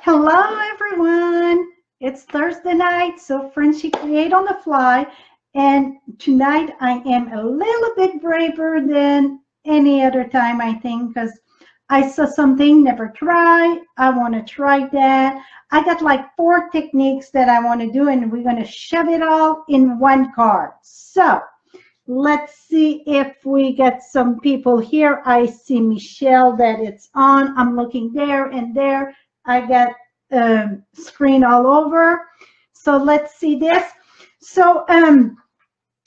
Hello everyone. It's Thursday night, so Frenchie create on the fly. And tonight I am a little bit braver than any other time, I think, because I saw something never try. I want to try that. I got like 4 techniques that I want to do, and we're going to shove it all in one card. So let's see if we get some people here. I see Michelle that it's on. I'm looking there and there. I got screen all over. So let's see this. So I'm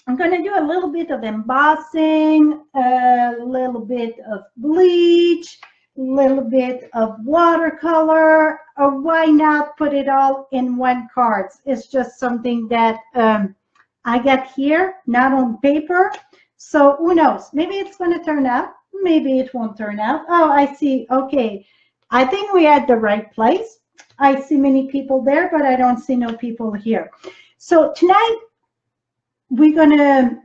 going to do a little bit of embossing, a little bit of bleach, a little bit of watercolor, or why not put it all in one card? It's just something that I got here, not on paper. So who knows? Maybe it's going to turn out. Maybe it won't turn out. Oh, I see. Okay. I think we're at the right place. I see many people there, but I don't see no people here. So tonight I'm gonna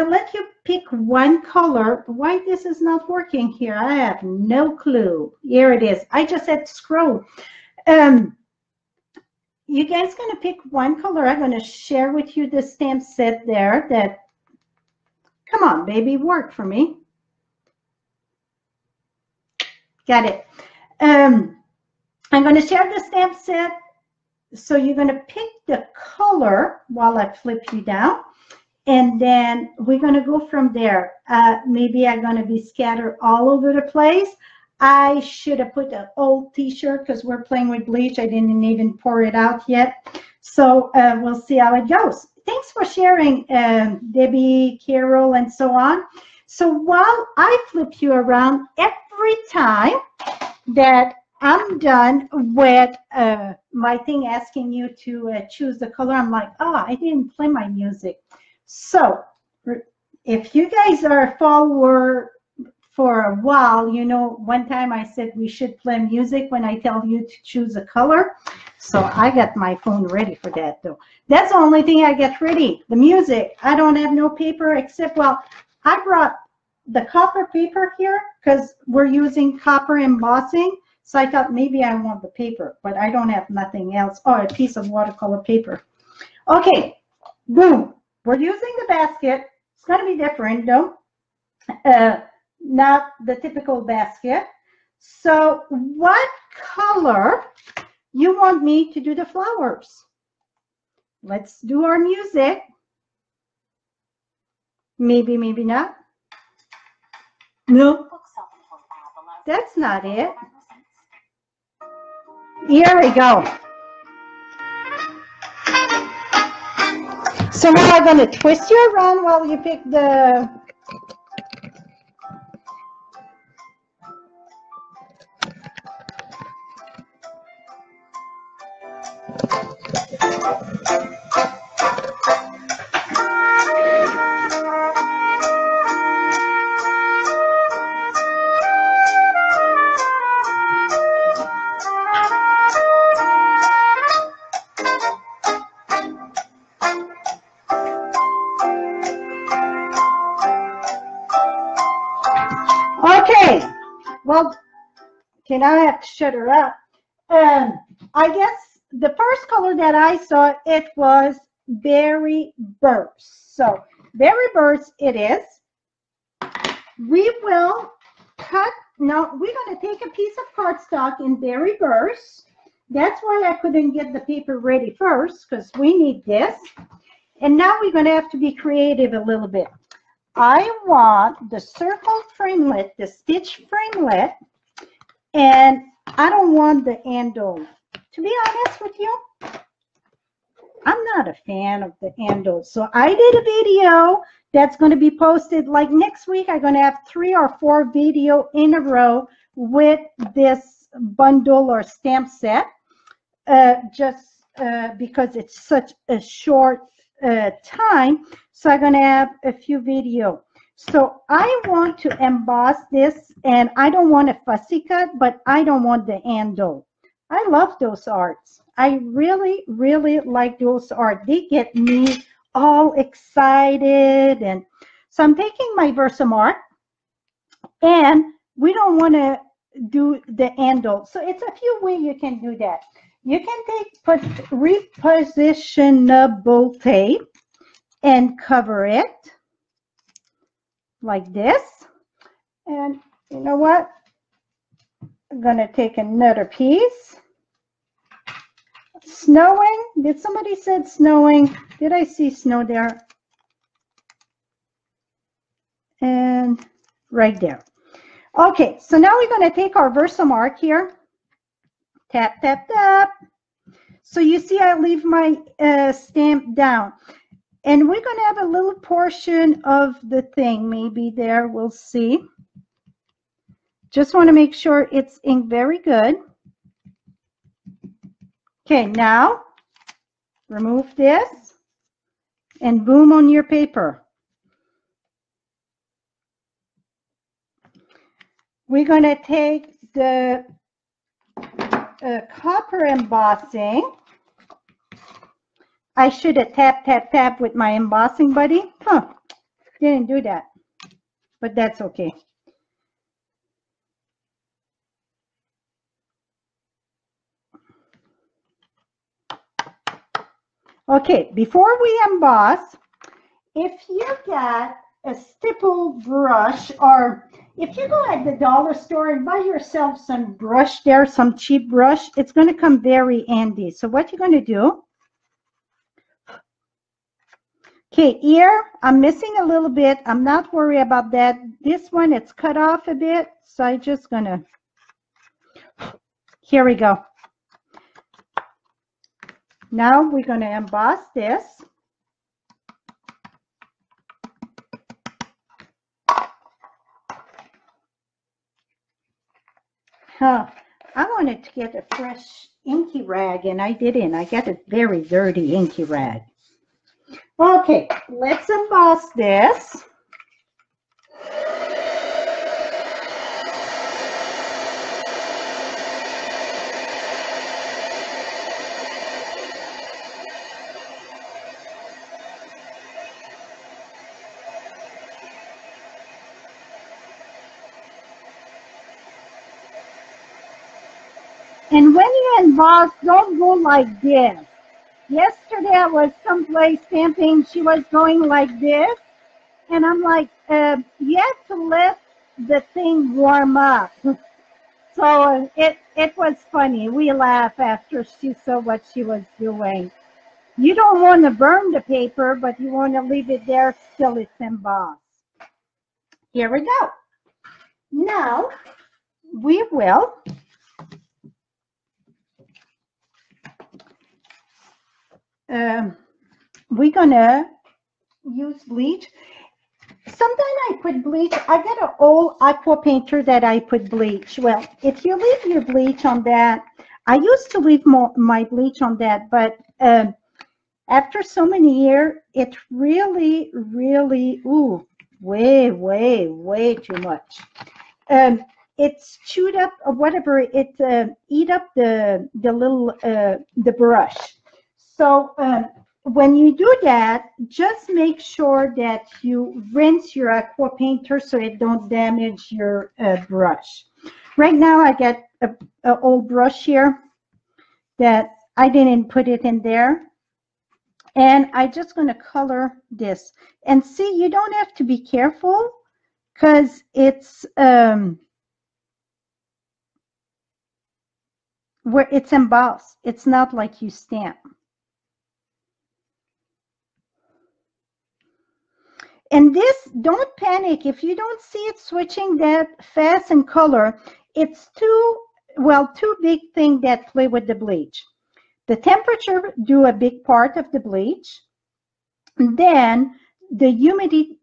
let you pick one color. Why this is not working here, I have no clue. Here it is. I just had to scroll. You guys gonna pick one color. I'm gonna share with you the stamp set there that, come on, baby, work for me. Got it. I'm going to share the stamp set. So you're going to pick the color while I flip you down. And then we're going to go from there. Maybe I'm going to be scattered all over the place. I should have put an old t-shirt because we're playing with bleach. I didn't even pour it out yet. So we'll see how it goes. Thanks for sharing, Debbie, Carol, and so on. So while I flip you around, every time that I'm done with my thing asking you to choose the color, I'm like, oh, I didn't play my music. So if you guys are a follower for a while, you know, one time I said we should play music when I tell you to choose a color. So I got my phone ready for that, though. That's the only thing I get ready, the music. I don't have no paper except, well, I brought the copper paper here because we're using copper embossing. So I thought maybe I want the paper, but I don't have nothing else. Oh, a piece of watercolor paper. Okay, boom. We're using the basket. It's going to be different, though. Not the typical basket. So what color you want me to do the flowers? Let's do our music. Maybe, maybe not. No, that's not it. Here we go. So now I'm going to twist you around while you pick the... Okay, well, okay, now I have to shut her up. I guess the first color that I saw, it was Berry Burst. So Berry Burst it is. We will cut, now we're going to take a piece of cardstock in Berry Burst. That's why I couldn't get the paper ready first, because we need this. And now we're going to have to be creative a little bit. I want the circle framelit, the stitch framelit, and I don't want the handle. To be honest with you, I'm not a fan of the handle. So I did a video that's going to be posted like next week. I'm going to have 3 or 4 videos in a row with this bundle or stamp set, just because it's such a short time. So I'm going to have a few videos. So I want to emboss this, and I don't want a fussy cut, but I don't want the handle. I love those arts. I really, really like those art. They get me all excited. And so I'm taking my Versamark, and we don't want to do the handle. So it's a few ways you can do that. You can put repositionable tape and cover it like this. And you know what? I'm going to take another piece. Snowing. Did somebody said snowing? Did I see snow there? And right there. Okay, so now we're going to take our Versamark here. Tap, tap, tap. So you see I leave my stamp down. And we're going to have a little portion of the thing maybe there. We'll see. Just want to make sure it's inked very good. Okay, now remove this and boom on your paper. We're going to take the copper embossing. I should have tap, tap, tap with my embossing buddy. Huh, didn't do that, but that's okay. Okay, before we emboss, if you get a stipple brush, or if you go at the dollar store and buy yourself some brush there, some cheap brush, it's going to come very handy. So what you're going to do, okay, here I'm missing a little bit. I'm not worried about that. This one, it's cut off a bit, so I'm just going to, here we go. Now we're going to emboss this. I wanted to get a fresh inky rag, and I didn't. I got a very dirty inky rag. Okay, let's emboss this. And when you emboss, don't go like this. Yesterday I was someplace stamping, she was going like this. And I'm like, you have to let the thing warm up. So it was funny. We laughed after she saw what she was doing. You don't want to burn the paper, but you want to leave it there till it's embossed. Here we go. Now we will we're gonna use bleach. Sometimes I put bleach. I got an old aqua painter that I put bleach. Well, if you leave your bleach on that, I used to leave my bleach on that, but after so many years, it really, ooh, way too much. It's chewed up or whatever. It eat up the little the brush. So when you do that, just make sure that you rinse your aqua painter so it don't damage your brush. Right now, I got an old brush here that I didn't put it in there. And I'm just going to color this. And see, you don't have to be careful because it's where it's embossed. It's not like you stamp. And this, don't panic. If you don't see it switching that fast in color, it's two big things that play with the bleach. The temperature do a big part of the bleach. And then the humidity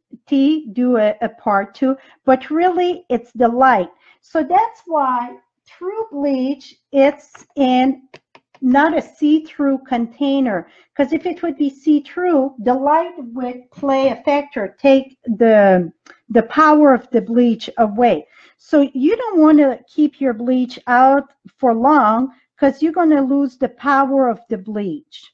do a part too, but really it's the light. So that's why true bleach, it's in not a see-through container, because if it would be see-through, the light would play a factor, take the power of the bleach away. So you don't want to keep your bleach out for long because you're going to lose the power of the bleach.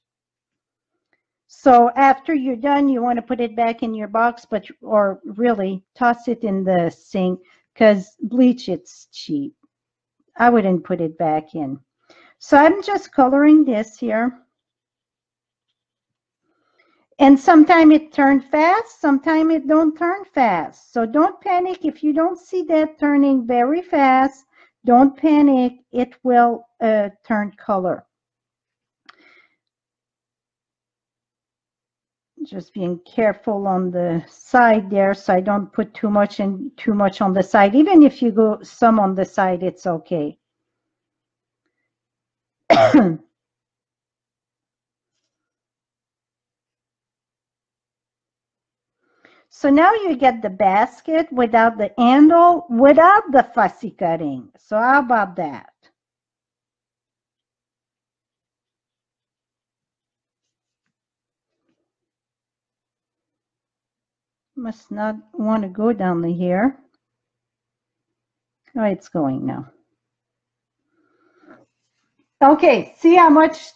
So after you're done, you want to put it back in your box, or really toss it in the sink because bleach, it's cheap. I wouldn't put it back in. So I'm just coloring this here. And sometimes it turns fast, sometimes it don't turn fast. So don't panic if you don't see that turning very fast. Don't panic, it will turn color. Just being careful on the side there so I don't put too much and too much on the side. Even if you go some on the side, it's okay. So now you get the basket without the handle, without the fussy cutting. So how about that? Must not want to go down the here. Oh, it's going now. Okay, see how much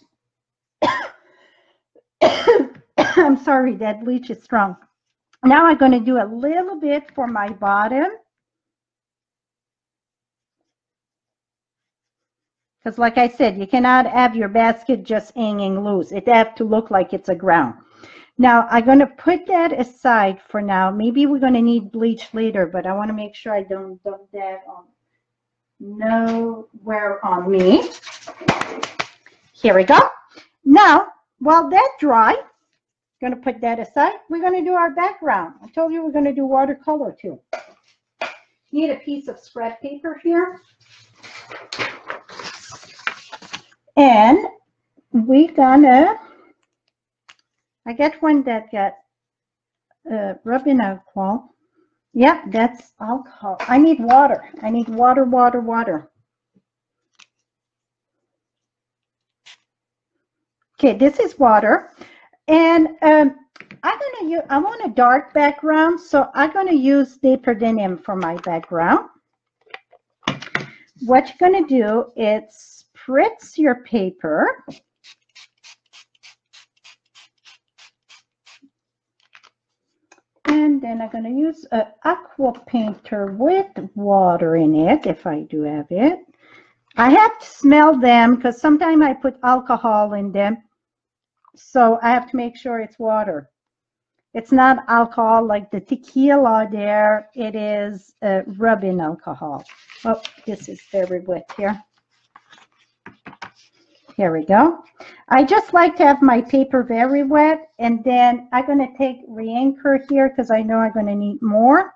I'm sorry, that bleach is strong. Now I'm going to do a little bit for my bottom. Because like I said, you cannot have your basket just hanging loose. It has to look like it's a ground. Now I'm going to put that aside for now. Maybe we're going to need bleach later, but I want to make sure I don't dump that on nowhere on me. Here we go. Now, while that dry, going to put that aside. We're going to do our background. I told you we're going to do watercolor too. Need a piece of scrap paper here. And we're gonna, I get one that got rubbing alcohol. Yeah, that's alcohol. I need water. I need water, water, water. Okay, this is water. And I want a dark background, so I'm gonna use Paper Denim for my background. What you're gonna do is spritz your paper. And then I'm gonna use an aqua painter with water in it, if I do have it. I have to smell them because sometimes I put alcohol in them. So I have to make sure it's water. It's not alcohol like the tequila there. It is rubbing alcohol. Oh, this is very wet here. Here we go. I just like to have my paper very wet. And then I'm going to take re-anchor here because I know I'm going to need more.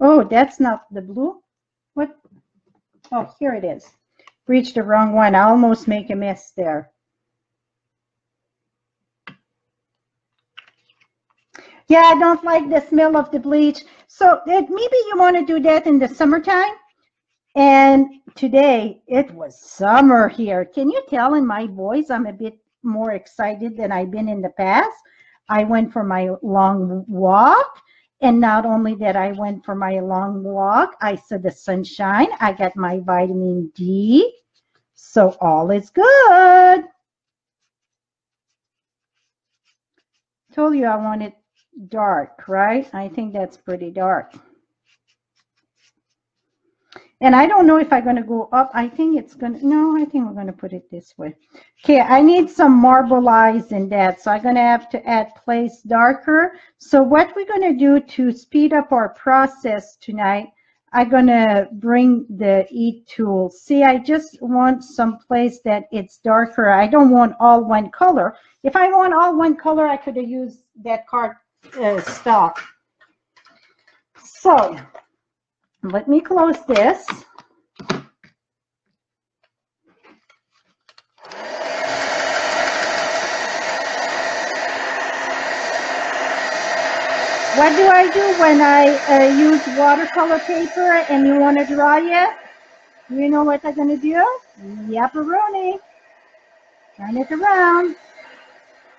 Oh, that's not the blue. What? Oh, here it is. Reached the wrong one. I almost make a mess there. Yeah, I don't like the smell of the bleach. So maybe you want to do that in the summertime. And today it was summer here. Can you tell in my voice I'm a bit more excited than I've been in the past? I went for my long walk. And not only that I went for my long walk, I saw the sunshine. I got my vitamin D. So all is good. Told you I wanted dark, right? I think that's pretty dark. And I don't know if I'm going to go up. I think it's going to, no, I think we're going to put it this way. Okay, I need some marble eyes in that. So I'm going to have to add place darker. So what we're going to do to speed up our process tonight, I'm going to bring the Heat tool. See, I just want some place that it's darker. I don't want all one color. If I want all one color, I could have used that card stock. So let me close this. What do I do when I use watercolor paper and you want to dry it? You know what I'm going to do? Yapperoni. Turn it around.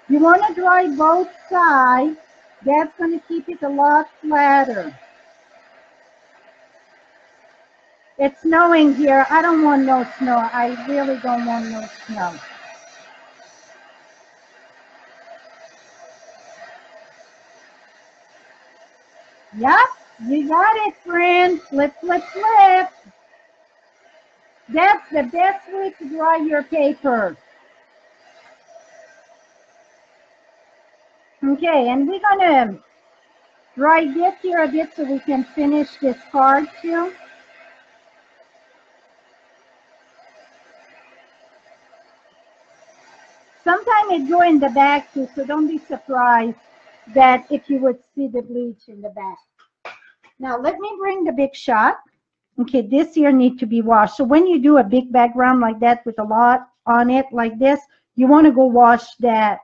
You want to dry both sides. That's going to keep it a lot flatter. It's snowing here. I don't want no snow. I really don't want no snow. Yep, you got it, friend. Flip, flip, flip. That's the best way to dry your paper. Okay, and we're gonna dry this here a bit so we can finish this card too. Sometimes it go in the back too, so don't be surprised that if you would see the bleach in the back. Now let me bring the big shot. Okay, this here need to be washed. So when you do a big background like that with a lot on it like this, you want to go wash that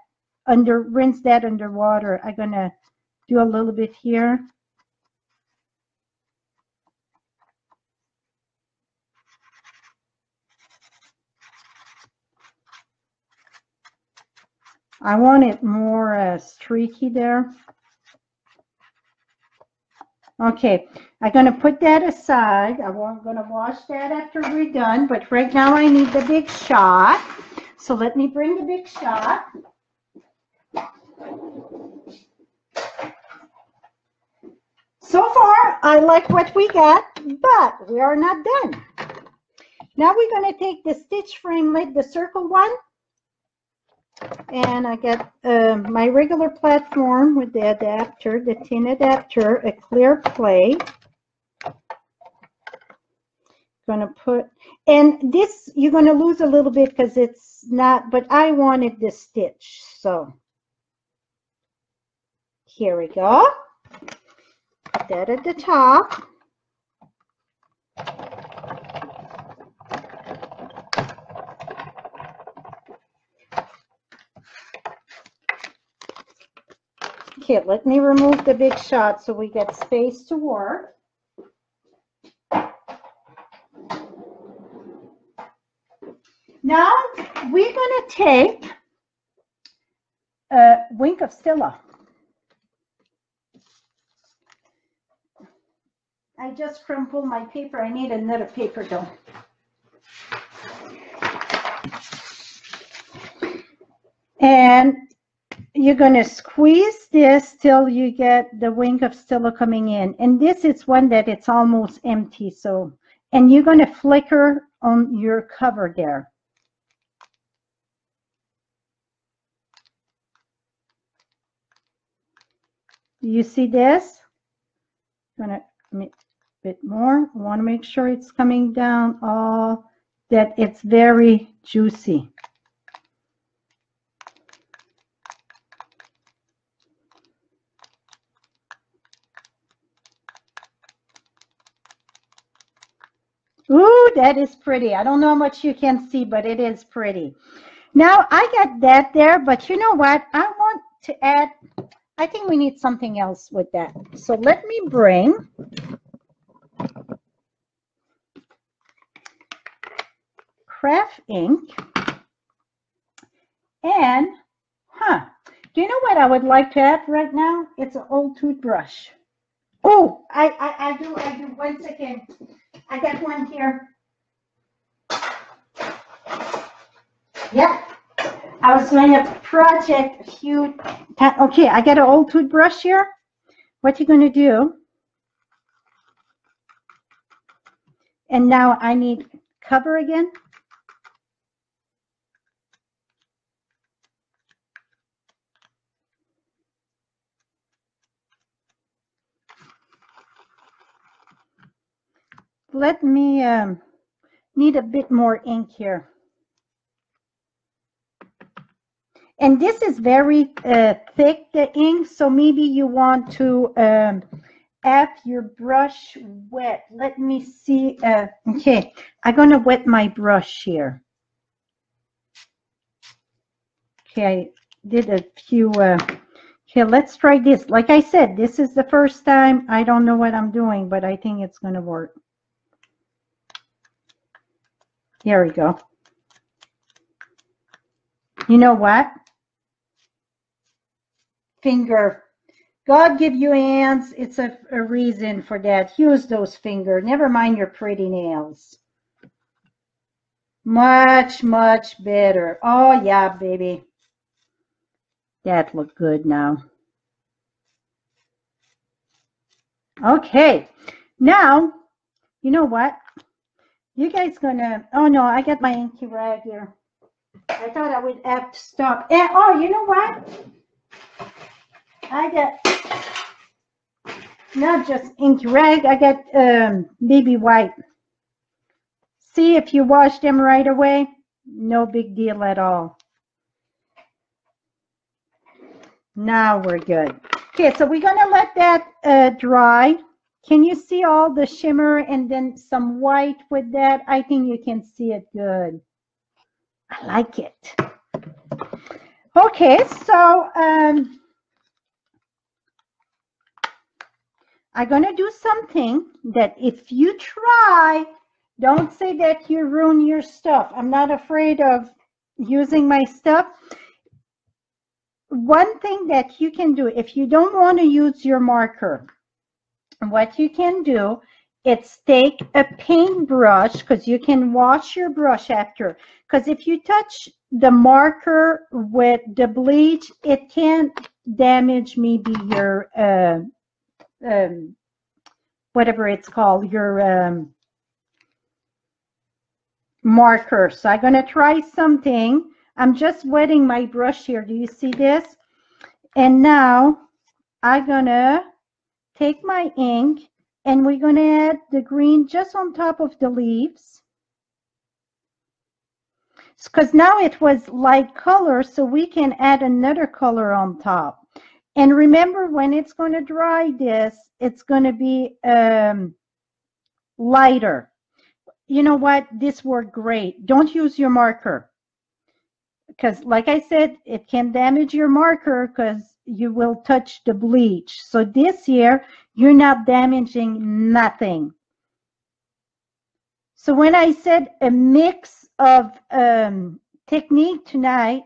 rinse that under water. I'm gonna do a little bit here. I want it more streaky there. Okay, I'm going to put that aside. I'm going to wash that after we're done, but right now I need the big shot. So let me bring the big shot. So far, I like what we got, but we are not done. Now we're going to take the stitch framelit, the circle one, and I got my regular platform with the adapter, the tin adapter, a clear plate. Going to put, and this you're going to lose a little bit because it's not, but I wanted this stitch, so here we go. Put that at the top. Okay, let me remove the big shot so we get space to work. Now we're going to take a wink of Stilla. I just crumpled my paper. I need another paper though. And you're going to squeeze this till you get the wink of Stilla coming in. And this is one that it's almost empty. So, and you're going to flicker on your cover there. You see this? I'm going to make a bit more. I want to make sure it's coming down all, that it's very juicy. Ooh, that is pretty. I don't know how much you can see, but it is pretty. Now I got that there, but you know what? I want to add, I think we need something else with that. So let me bring craft ink and, do you know what I would like to add right now? It's an old toothbrush. Oh, I do. 1 second. I got one here. Yep. I was doing a project a few times. Okay, I got an old toothbrush here. What you're going to do, and now I need cover again. Let me need a bit more ink here. And this is very thick, the ink, so maybe you want to have your brush wet. Let me see. Okay, I'm going to wet my brush here. Okay, I did a few. Okay, let's try this. Like I said, this is the first time. I don't know what I'm doing, but I think it's going to work. Here we go. You know what? Finger. God give you hands. It's a reason for that. Use those fingers. Never mind your pretty nails. Much, much better. Oh, yeah, baby. That look good now. Okay. Now, you know what? You guys gonna, oh no, I got my inky rag here. I thought I would have to stop. And oh, you know what? I got not just inky rag, I got baby wipe. See, if you wash them right away, no big deal at all. Now we're good. Okay, so we're gonna let that dry. Can you see all the shimmer and then some white with that? I think you can see it good. I like it. Okay, so I'm gonna do something that if you try, don't say that you ruin your stuff. I'm not afraid of using my stuff. One thing that you can do, if you don't want to use your marker, what you can do is take a paintbrush, because you can wash your brush after. Because if you touch the marker with the bleach, it can damage maybe your whatever it's called, your marker. So I'm going to try something. I'm just wetting my brush here. Do you see this? And now I'm going to take my ink and we're going to add the green just on top of the leaves. Because now it was light color, so we can add another color on top. And remember, when it's going to dry this, it's going to be lighter. You know what? This worked great. Don't use your marker. Because like I said, it can damage your marker because you will touch the bleach. So this year, you're not damaging nothing. So when I said a mix of technique tonight,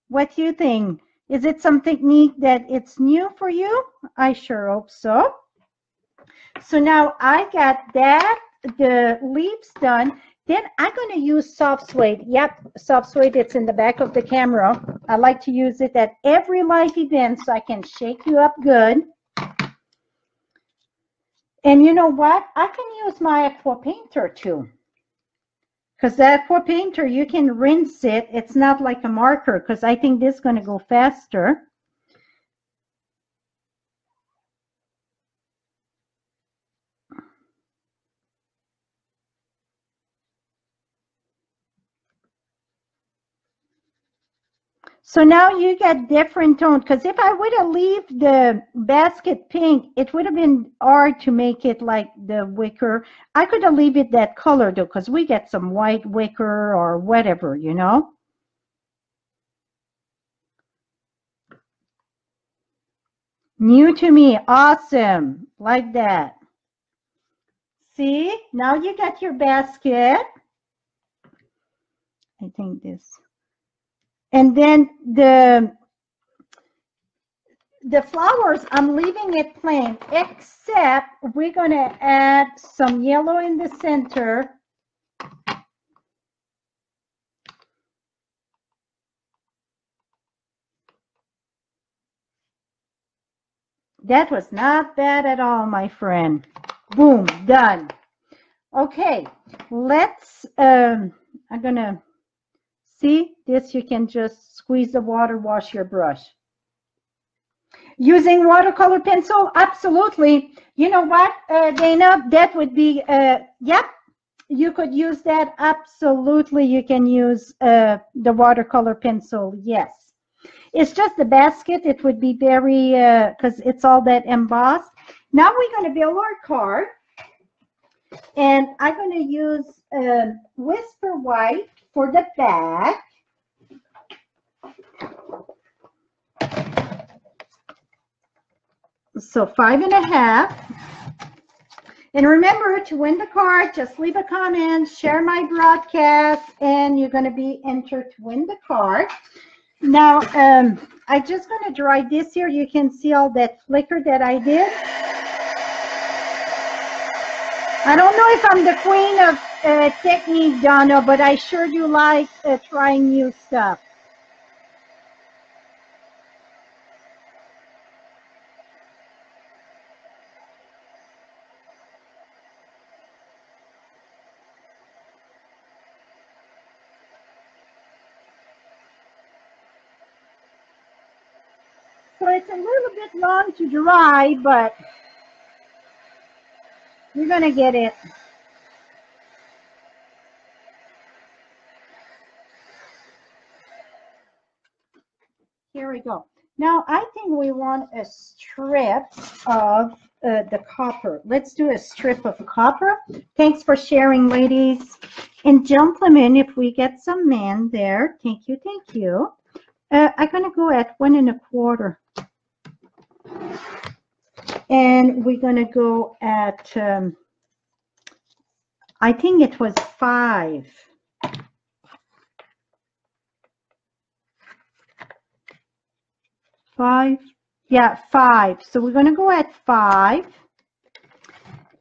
what do you think? Is it some technique that it's new for you? I sure hope so. So now I got that, the leaves done. Then I'm going to use soft suede. Yep, soft suede, it's in the back of the camera. I like to use it at every live event so I can shake you up good. And you know what? I can use my aqua painter too. Because the aqua painter, you can rinse it. It's not like a marker, because I think this is going to go faster. So now you get different tones, because if I would have left the basket pink, it would have been hard to make it like the wicker. I could have left it that color though, because we get some white wicker or whatever, you know. New to me, awesome, like that. See, now you got your basket. I think this. And then the flowers, I'm leaving it plain, except we're going to add some yellow in the center. That was not bad at all, my friend. Boom, done. Okay, let's, I'm going to, see this, you can just squeeze the water, wash your brush. Using watercolor pencil, absolutely. You know what, Dana, that would be, yep, you could use that, absolutely. You can use the watercolor pencil, yes. It's just the basket, it would be very, because it's all that embossed. Now we're going to build our card. And I'm going to use Whisper White for the back. So 5.5. And remember, to win the card, just leave a comment, share my broadcast, and you're going to be entered to win the card. Now, I'm just going to dry this here. You can see all that flicker that I did. I don't know if I'm the queen of technique, Donna, but I sure do like trying new stuff. So it's a little bit long to dry, but you're going to get it. Here we go. Now I think we want a strip of the copper. Let's do a strip of copper. Thanks for sharing, ladies and gentlemen. If we get some men there, thank you, thank you. I'm gonna go at 1 1/4, and we're gonna go at I think it was 5. 5, yeah, 5. So we're gonna go at 5,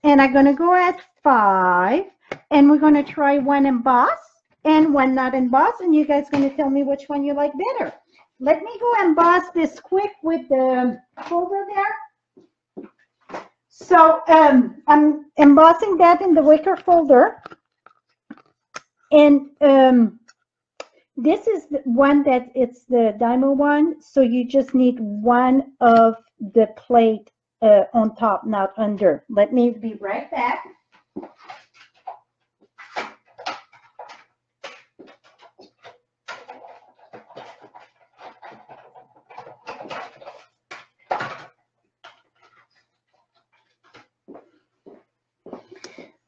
and I'm gonna go at 5, and we're gonna try one emboss and one not emboss, and you guys gonna tell me which one you like better. Let me go emboss this quick with the folder there. So I'm embossing that in the wicker folder, and this is the one that it's the Dymo one, so you just need one of the plate on top, not under. Let me be right back.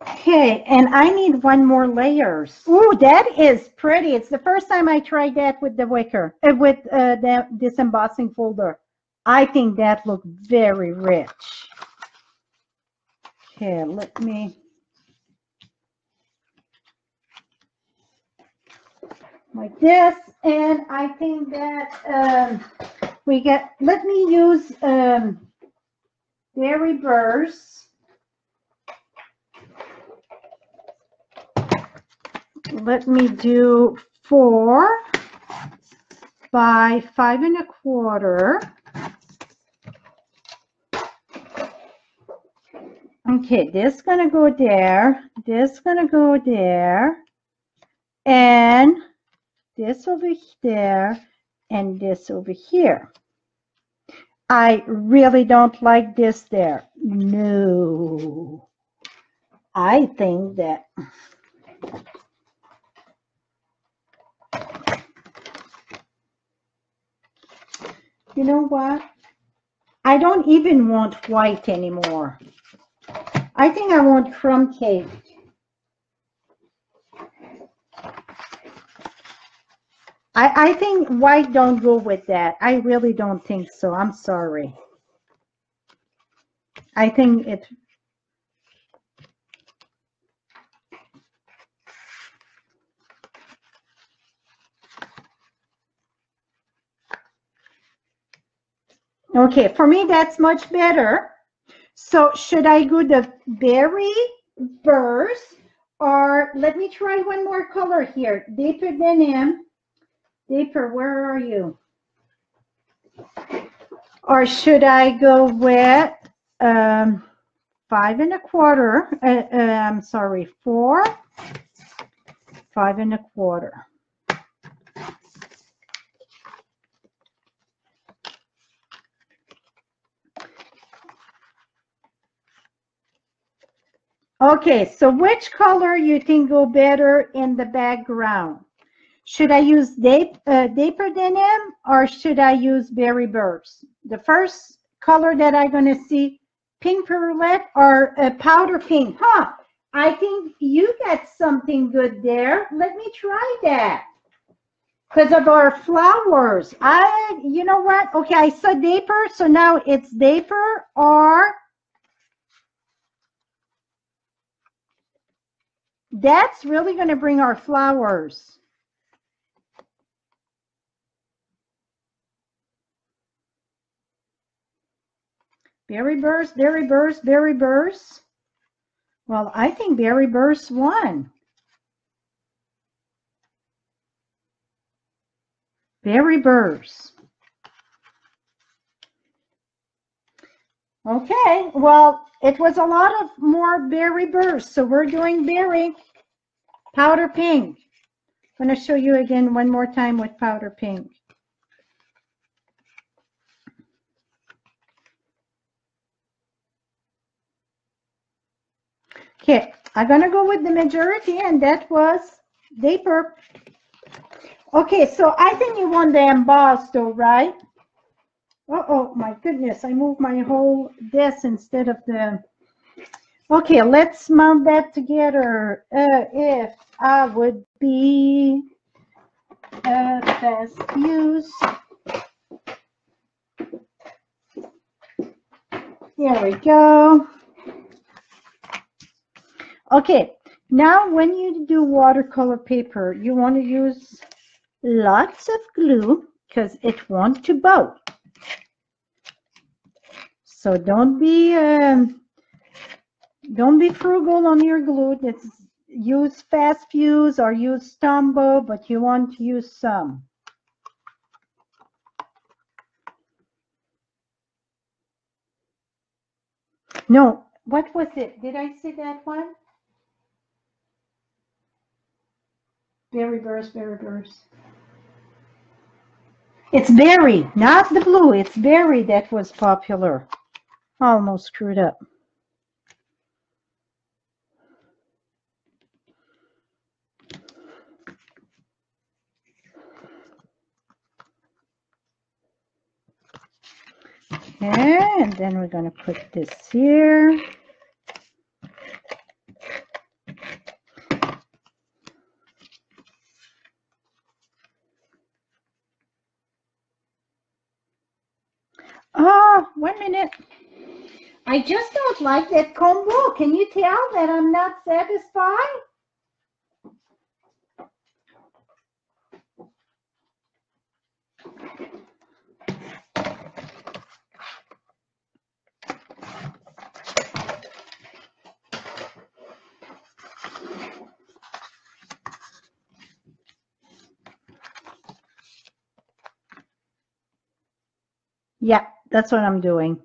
Okay, and I need one more layers. Ooh, that is pretty. It's the first time I tried that with the wicker, with this embossing folder. I think that looked very rich. Okay, let me. Like this, and I think that we get, let me use berry burrs. Let me do 4 by 5 1/4. Okay, this gonna go there, this gonna go there, and this over there, and this over here. I really don't like this there. No. I think that you know what? I don't even want white anymore. I think I want crumb cake. I think white don't go with that. I really don't think so. I'm sorry. I think it. Okay, for me that's much better. So should I go the berry burst, or let me try one more color here. Deeper denim. Deeper, where are you? Or should I go with 5 1/4? I'm sorry, 4, 5 1/4. Okay, so which color you think go better in the background? Should I use deeper denim, or should I use berry burst? The first color that I'm going to see, pink perlette or powder pink. Huh, I think you got something good there. Let me try that. Because of our flowers. You know what? Okay, I saw deeper, so now it's deeper or... That's really going to bring our flowers. Berry burst, berry burst, berry burst. Well, I think berry burst won. Berry burst. Okay, well, it was a lot of more berry burst, so we're doing berry powder pink. I'm going to show you again one more time with powder pink. Okay, I'm gonna go with the majority, and that was paper. Okay, so I think you want the embossed though, right? Oh my goodness, I moved my whole desk instead of the... Okay, let's mount that together. If I would be a fast fuse. There we go. Okay, now when you do watercolor paper, you want to use lots of glue because it wants to bow. So don't be frugal on your glue. Let's use fast fuse or use Tombow, but you want to use some. No, what was it? Did I say that one? Berry burst, berry burst. It's berry, not the blue. It's berry that was popular. Almost screwed up. Okay, and then we're going to put this here. Oh, 1 minute. I just don't like that combo. Can you tell that I'm not satisfied? Yeah, that's what I'm doing.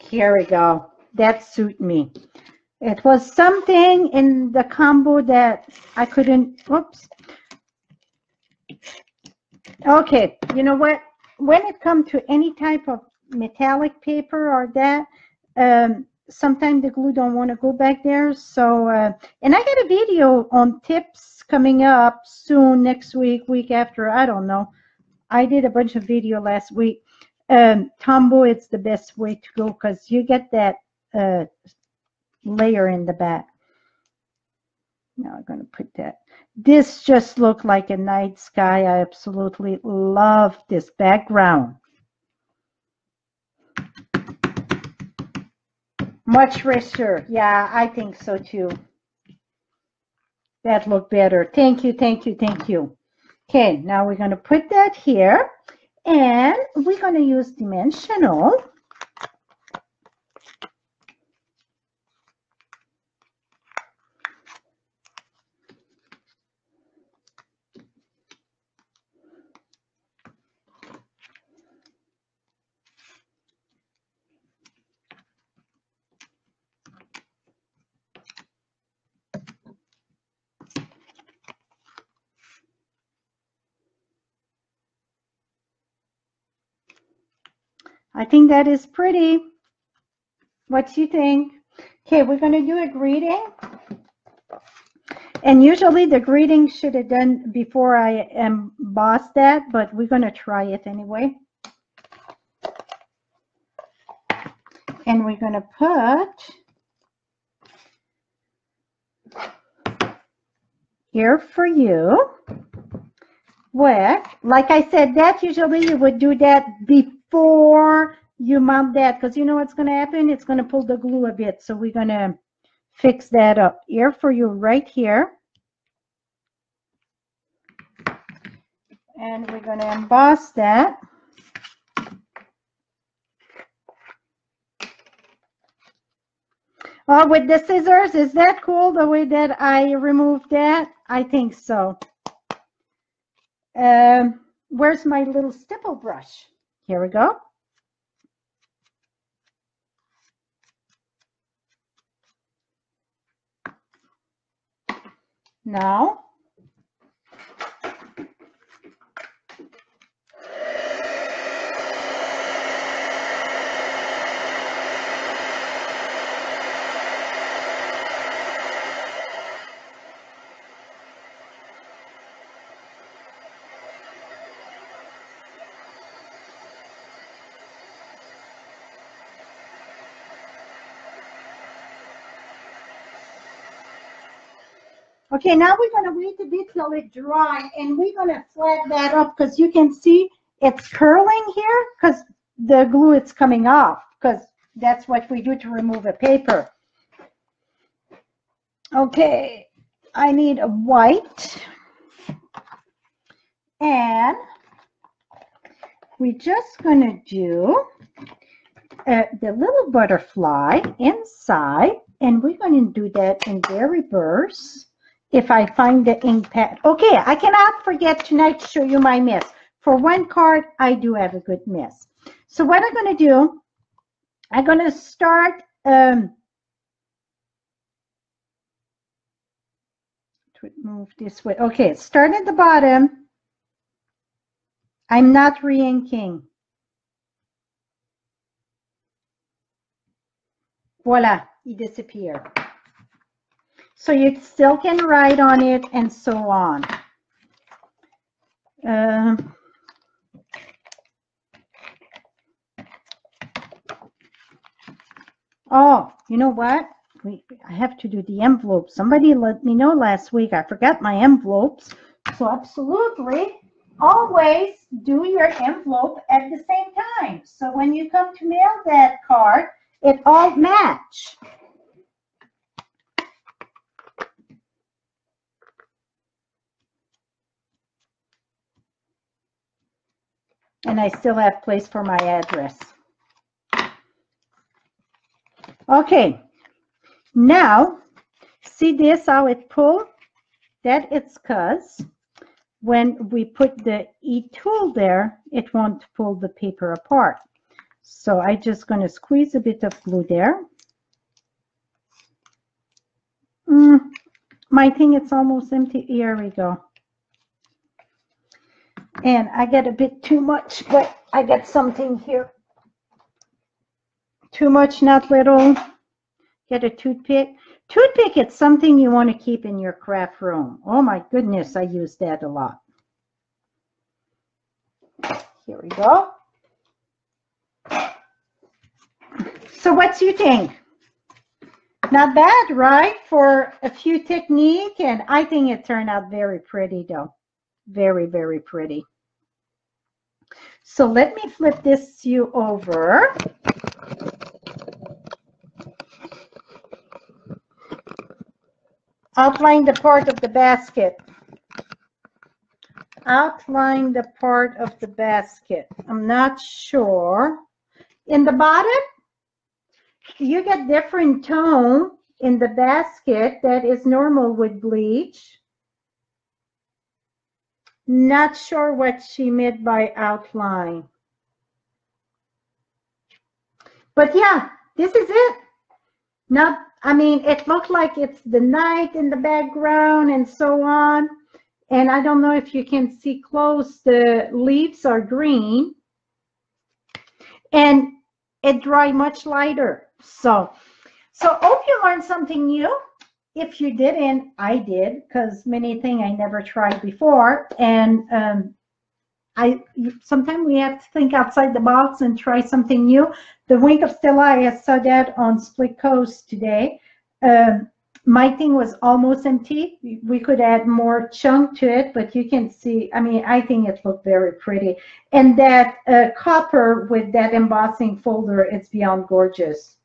Here we go. That suit me. It was something in the combo that I couldn't, whoops. Okay, you know what? When it comes to any type of metallic paper or that, sometimes the glue don't want to go back there. So, and I got a video on tips coming up soon, next week, week after, I don't know. I did a bunch of video last week. Tombow, it's the best way to go because you get that layer in the back. Now I'm going to put that. This just looked like a night sky. I absolutely love this background. Much richer. Yeah, I think so too. That looked better. Thank you, thank you, thank you. Okay, now we're going to put that here. And we're going to use dimensional. I think that is pretty. What do you think? Okay, we're going to do a greeting. And usually the greeting should have done before I emboss that, but we're going to try it anyway. And we're going to put here for you. Well, like I said, that usually you would do that before you mount that, because you know what's going to happen? It's going to pull the glue a bit. So we're going to fix that up here for you right here. And we're going to emboss that. Oh, with the scissors, is that cool the way that I removed that? I think so. Where's my little stipple brush? Here we go. Now, Okay, now we're going to wait a bit till it dries, and we're going to flatten that up because you can see it's curling here because the glue is coming off, because that's what we do to remove a paper. Okay, I need a white, and we're just going to do the little butterfly inside, and we're going to do that in the reverse. If I find the ink pad. Okay, I cannot forget tonight to show you my miss. For one card, I do have a good miss. So what I'm going to do, I'm going to start to move this way. Okay, start at the bottom. I'm not re-inking. Voila, it disappeared. So you still can write on it and so on. Oh, you know what? I have to do the envelope. Somebody let me know last week. I forgot my envelopes. So absolutely, always do your envelope at the same time. So when you come to mail that card, it all match. And I still have place for my address. Okay, now see this how it pulled? That it's because when we put the E-tool there, it won't pull the paper apart. So I'm just going to squeeze a bit of glue there. My thing, it's almost empty. Here we go. And I get a bit too much, but I get something here. Too much, not little. Get a toothpick. Toothpick, it's something you want to keep in your craft room. Oh my goodness, I use that a lot. Here we go. So what's you think? Not bad, right? For a few technique, and I think it turned out very pretty though. Very, very pretty. So let me flip this you over. Outline the part of the basket. Outline the part of the basket. I'm not sure. In the bottom, you get different tone in the basket that is normal with bleach. Not sure what she meant by outline. But yeah, this is it. Not, I mean, it looked like it's the night in the background and so on. And I don't know if you can see close, the leaves are green. And it dry much lighter. So hope you learned something new. If you didn't, I did, because many things I never tried before. And sometimes we have to think outside the box and try something new. The Wink of Stella, I saw that on Split Coast today. My thing was almost empty. We could add more chunk to it, but you can see, I mean, I think it looked very pretty. And that copper with that embossing folder, it's beyond gorgeous.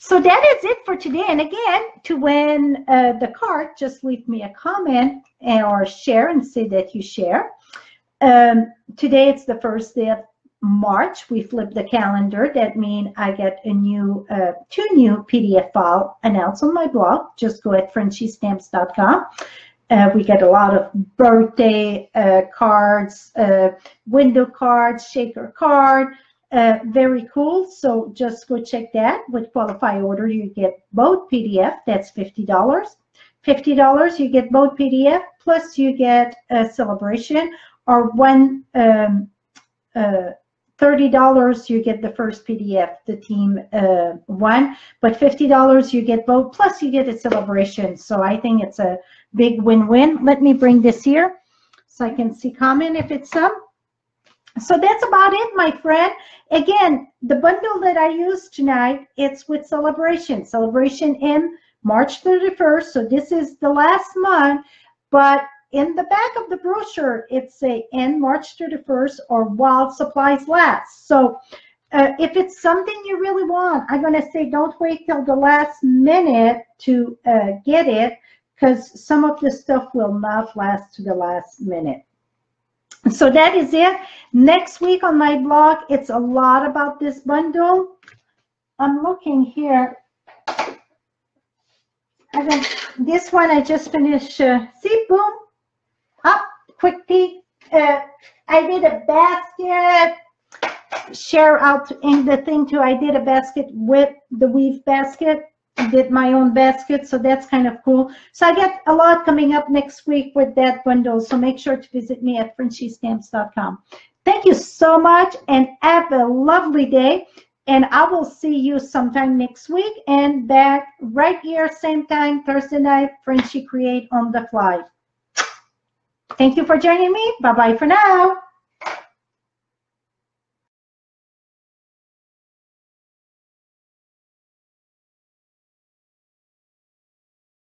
So that is it for today. And again, to win the card, just leave me a comment or share and say that you share. Today it's the first day of March. We flipped the calendar. That means I get a new, 2 new PDF files announced on my blog. Just go at FrenchieStamps.com. We get a lot of birthday cards, window cards, shaker card. Very cool. So just go check that. With qualified order, you get both PDF. That's $50. $50, you get both PDF, plus you get a celebration, or $30, you get the first PDF, the team one, but $50, you get both, plus you get a celebration. So I think it's a big win-win. Let me bring this here so I can see comment if it's up. So that's about it, my friend. Again, the bundle that I used tonight, it's with celebration. Celebration in March 31st. So this is the last month, but in the back of the brochure, it's say end March 31st or while supplies last. So if it's something you really want, I'm going to say don't wait till the last minute to get it, because some of the stuff will not last to the last minute. So that is it. Next week on my blog, it's a lot about this bundle. I'm looking here. This one I just finished. See, boom, up, quick peek. I did a basket. Share out in the thing too. I did a basket with the weave basket. I did my own basket, so that's kind of cool. So I get a lot coming up next week with that bundle. So make sure to visit me at FrenchieStamps.com. Thank you so much, and have a lovely day. And I will see you sometime next week, and back right here, same time, Thursday night, Frenchie Create on the Fly. Thank you for joining me. Bye-bye for now.